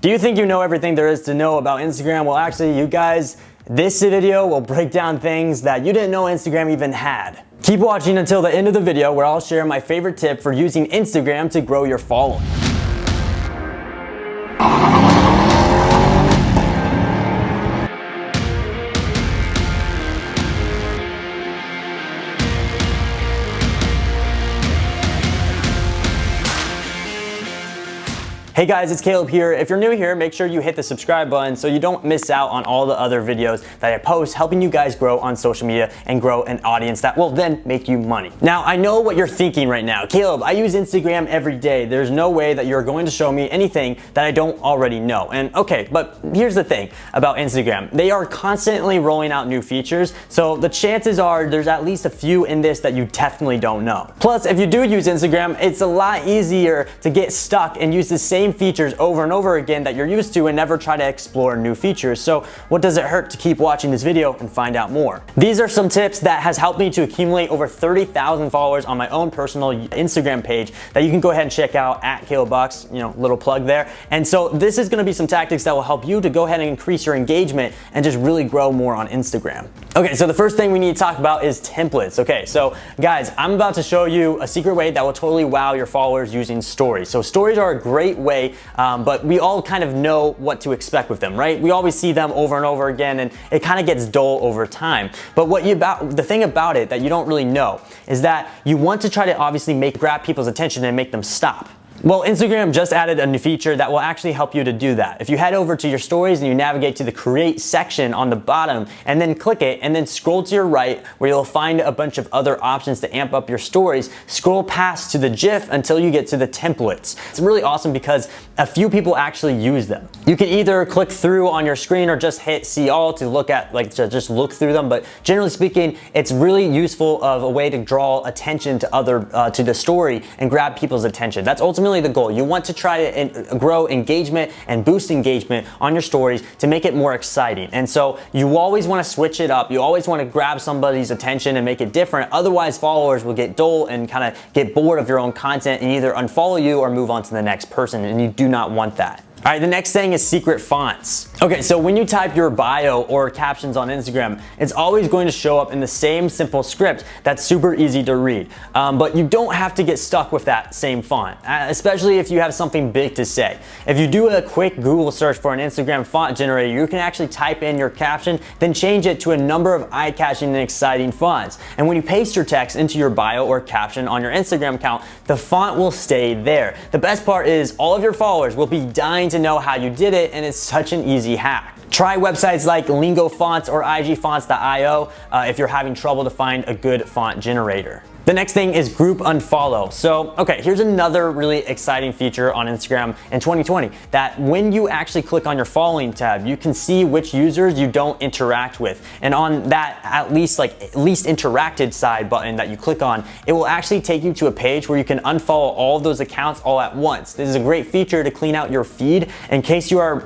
Do you think you know everything there is to know about Instagram? Well, actually, you guys, this video will break down things that you didn't know Instagram even had. Keep watching until the end of the video where I'll share my favorite tip for using Instagram to grow your following. Hey guys, it's Caleb here. If you're new here, make sure you hit the subscribe button so you don't miss out on all the other videos that I post helping you guys grow on social media and grow an audience that will then make you money. Now, I know what you're thinking right now. Caleb, I use Instagram every day. There's no way that you're going to show me anything that I don't already know. And okay, but here's the thing about Instagram. They are constantly rolling out new features, so the chances are there's at least a few in this that you definitely don't know. Plus, if you do use Instagram, it's a lot easier to get stuck and use the same features over and over again that you're used to and never try to explore new features. So what does it hurt to keep watching this video and find out more? These are some tips that has helped me to accumulate over 30,000 followers on my own personal Instagram page that you can go ahead and check out at Caleb Boxx, little plug there. And so this is gonna be some tactics that will help you to go ahead and increase your engagement and just really grow more on Instagram. Okay, so the first thing we need to talk about is templates. Okay, so guys, I'm about to show you a secret way that will totally wow your followers using stories. So stories are a great way, but we all kind of know what to expect with them, right? We always see them over and over again and it kind of gets dull over time. But the thing about it that you don't really know is that you want to try to obviously grab people's attention and make them stop. Well, Instagram just added a new feature that will actually help you to do that. If you head over to your stories and you navigate to the create section on the bottom and then click it and then scroll to your right where you'll find a bunch of other options to amp up your stories, scroll past to the GIF until you get to the templates. It's really awesome because a few people actually use them. You can either click through on your screen or just hit see all to look at, to just look through them. But generally speaking, it's really useful of a way to draw attention to the story and grab people's attention. That's ultimately the goal. You want to try to grow engagement and boost engagement on your stories to make it more exciting. And so you always want to switch it up. You always want to grab somebody's attention and make it different. Otherwise, followers will get dull and kind of get bored of your own content and either unfollow you or move on to the next person. And you do not want that. All right, the next thing is secret fonts. Okay, so when you type your bio or captions on Instagram, it's always going to show up in the same simple script that's super easy to read. But you don't have to get stuck with that same font, especially if you have something big to say. If you do a quick Google search for an Instagram font generator, you can actually type in your caption, then change it to a number of eye-catching and exciting fonts. And when you paste your text into your bio or caption on your Instagram account, the font will stay there. The best part is all of your followers will be dying to know how you did it, and it's such an easy hack. Try websites like Lingo Fonts or igfonts.io if you're having trouble to find a good font generator. The next thing is group unfollow. So, okay, here's another really exciting feature on Instagram in 2020 that when you actually click on your following tab, you can see which users you don't interact with. And on that least interacted side button that you click on, it will actually take you to a page where you can unfollow all of those accounts all at once. This is a great feature to clean out your feed in case you are,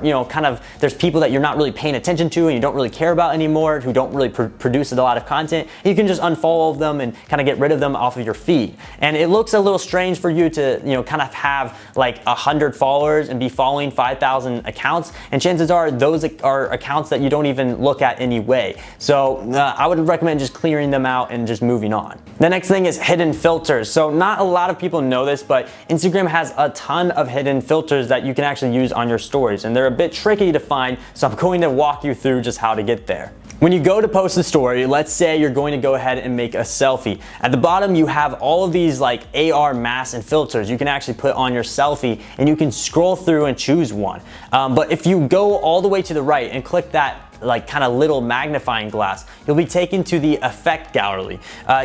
there's people that you're not really paying attention to and you don't really care about anymore, who don't really produce a lot of content. You can just unfollow them and kind of get rid of them off of your feed. And it looks a little strange for you to, kind of have like 100 followers and be following 5,000 accounts. And chances are those are accounts that you don't even look at anyway. So I would recommend just clearing them out and just moving on. The next thing is hidden filters. So not a lot of people know this, but Instagram has a ton of hidden filters that you can actually use on your stories. And they're a bit tricky to find. So I'm going to walk you through just how to get there. When you go to post a story, let's say you're going to go ahead and make a selfie. At the bottom, you have all of these like AR masks and filters you can actually put on your selfie, and you can scroll through and choose one. But if you go all the way to the right and click that kind of little magnifying glass, you'll be taken to the effect gallery.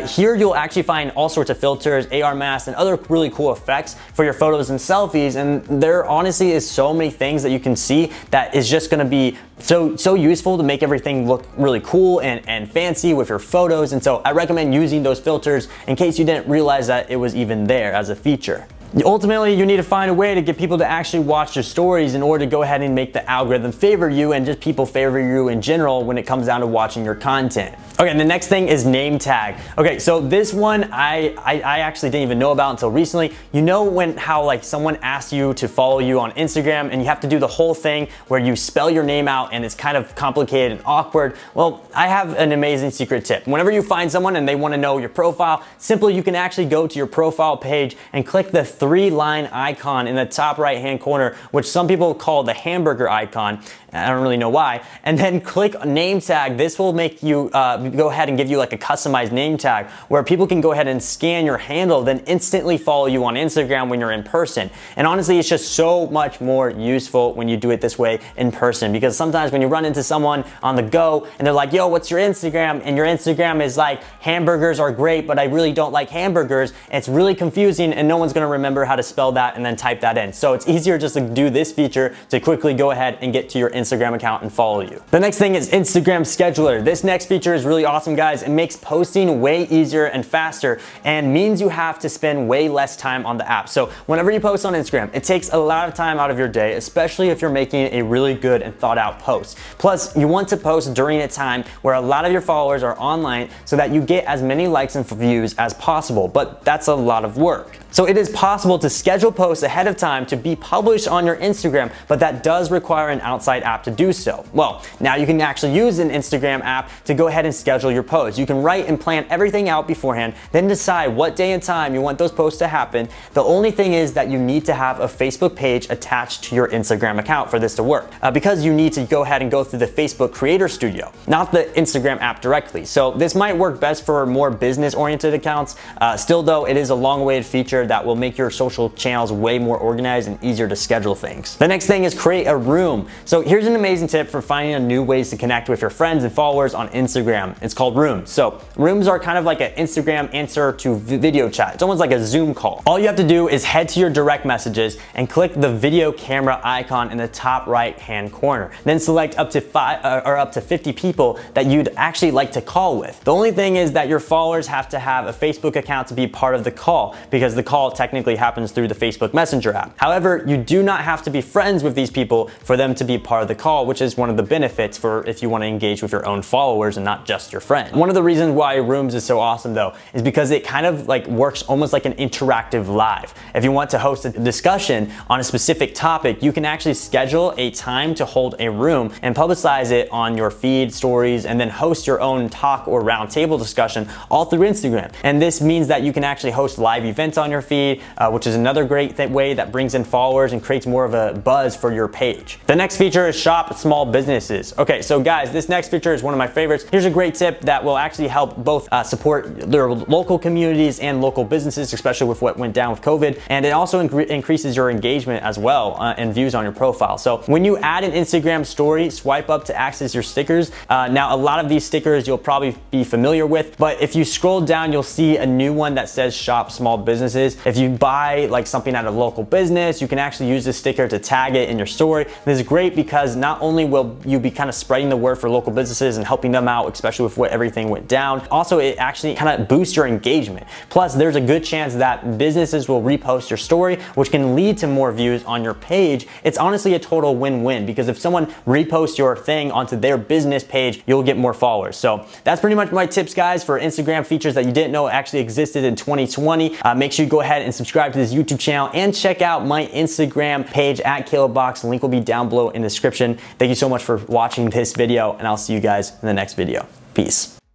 Here you'll actually find all sorts of filters, AR masks, and other really cool effects for your photos and selfies. And there honestly is so many things that you can see that is just gonna be so useful to make everything look really cool and fancy with your photos. And so I recommend using those filters in case you didn't realize that it was even there as a feature. Ultimately, you need to find a way to get people to actually watch your stories in order to go ahead and make the algorithm favor you and just people favor you in general when it comes down to watching your content. Okay, and the next thing is name tag. Okay, so this one I actually didn't even know about until recently. You know how like someone asks you to follow you on Instagram and you have to do the whole thing where you spell your name out and it's kind of complicated and awkward? Well, I have an amazing secret tip. Whenever you find someone and they want to know your profile, simply you can actually go to your profile page and click the 3-line icon in the top right hand corner, which some people call the hamburger icon. I don't really know why. And then click name tag. This will make you go ahead and give you like a customized name tag where people can go ahead and scan your handle, then instantly follow you on Instagram when you're in person. And honestly, it's just so much more useful when you do it this way in person, because sometimes when you run into someone on the go and they're like, yo, what's your Instagram? And your Instagram is like, hamburgers are great, but I really don't like hamburgers. It's really confusing and no one's gonna remember how to spell that and then type that in. So it's easier just to do this feature to quickly go ahead and get to your Instagram account and follow you. The next thing is Instagram Scheduler. This next feature is really awesome, guys. It makes posting way easier and faster and means you have to spend way less time on the app. So whenever you post on Instagram, it takes a lot of time out of your day, especially if you're making a really good and thought out post. Plus, you want to post during a time where a lot of your followers are online so that you get as many likes and views as possible, but that's a lot of work. So it is possible to schedule posts ahead of time to be published on your Instagram, but that does require an outside app to do so. Well, now you can actually use an Instagram app to go ahead and schedule your posts. You can write and plan everything out beforehand, then decide what day and time you want those posts to happen. The only thing is that you need to have a Facebook page attached to your Instagram account for this to work, because you need to go ahead and go through the Facebook Creator Studio, not the Instagram app directly. So this might work best for more business-oriented accounts. Still though, it is a long-awaited feature that will make your social channels way more organized and easier to schedule things. The next thing is create a room. So here's an amazing tip for finding new ways to connect with your friends and followers on Instagram. It's called Rooms. So Rooms are kind of like an Instagram answer to video chat. It's almost like a Zoom call. All you have to do is head to your direct messages and click the video camera icon in the top right hand corner. Then select up to 50 people that you'd actually like to call with. The only thing is that your followers have to have a Facebook account to be part of the call, because the call technically happens through the Facebook Messenger app. However, you do not have to be friends with these people for them to be part of the call, which is one of the benefits for if you want to engage with your own followers and not just your friends. One of the reasons why Rooms is so awesome though is because it kind of like works almost like an interactive live. If you want to host a discussion on a specific topic, you can actually schedule a time to hold a room and publicize it on your feed, stories, and then host your own talk or roundtable discussion all through Instagram. And this means that you can actually host live events on your feed, which is another great way that brings in followers and creates more of a buzz for your page. The next feature is shop small businesses. Okay, so guys, this next feature is one of my favorites. Here's a great tip that will actually help both support their local communities and local businesses, especially with what went down with COVID. And it also increases your engagement as well and views on your profile. So when you add an Instagram story, swipe up to access your stickers. Now, a lot of these stickers you'll probably be familiar with, but if you scroll down, you'll see a new one that says shop small businesses. If you buy like something at a local business, you can actually use this sticker to tag it in your story. This is great because not only will you be kind of spreading the word for local businesses and helping them out, especially with what everything went down, also it actually kind of boosts your engagement. Plus, there's a good chance that businesses will repost your story, which can lead to more views on your page. It's honestly a total win-win, because if someone reposts your thing onto their business page, you'll get more followers. So that's pretty much my tips, guys, for Instagram features that you didn't know actually existed in 2020. Make sure you go ahead and subscribe to this YouTube channel and check out my Instagram page at Boxx. The link will be down below in the description. Thank you so much for watching this video, and I'll see you guys in the next video. Peace.